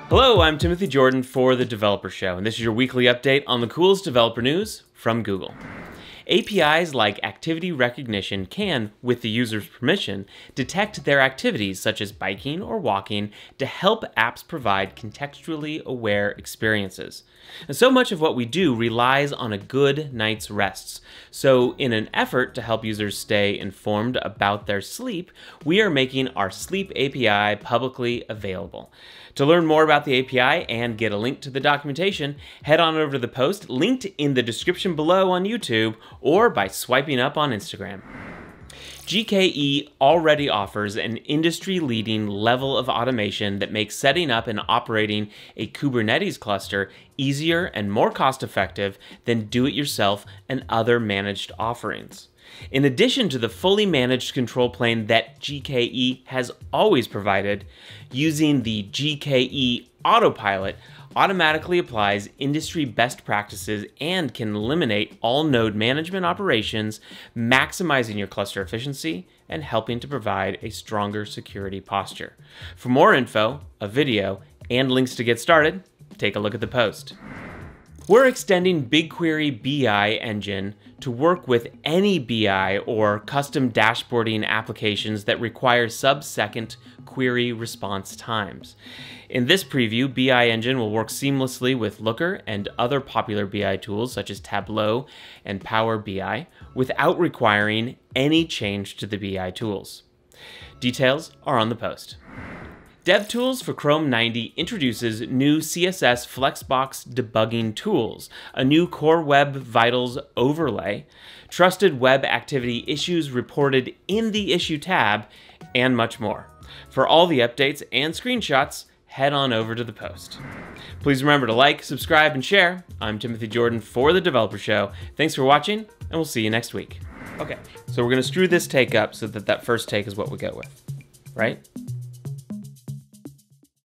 Hello, I'm Timothy Jordan for The Developer Show, and this is your weekly update on the coolest developer news from Google. APIs like activity recognition can, with the user's permission, detect their activities such as biking or walking to help apps provide contextually aware experiences. And so much of what we do relies on a good night's rests. So in an effort to help users stay informed about their sleep, we are making our Sleep API publicly available. To learn more about the API and get a link to the documentation, head on over to the post linked in the description below on YouTube or by swiping up on Instagram. GKE already offers an industry-leading level of automation that makes setting up and operating a Kubernetes cluster easier and more cost-effective than do-it-yourself and other managed offerings. In addition to the fully managed control plane that GKE has always provided, using the GKE Autopilot automatically applies industry best practices and can eliminate all node management operations, maximizing your cluster efficiency and helping to provide a stronger security posture. For more info, a video, and links to get started, take a look at the post. We're extending BigQuery BI Engine to work with any BI or custom dashboarding applications that require sub-second query response times. In this preview, BI Engine will work seamlessly with Looker and other popular BI tools such as Tableau and Power BI without requiring any change to the BI tools. Details are on the post. DevTools for Chrome 90 introduces new CSS Flexbox debugging tools, a new Core Web Vitals overlay, trusted web activity issues reported in the Issue tab, and much more. For all the updates and screenshots, head on over to the post. Please remember to like, subscribe, and share. I'm Timothy Jordan for The Developer Show. Thanks for watching, and we'll see you next week. Okay, so we're going to screw this take up so that first take is what we go with, right?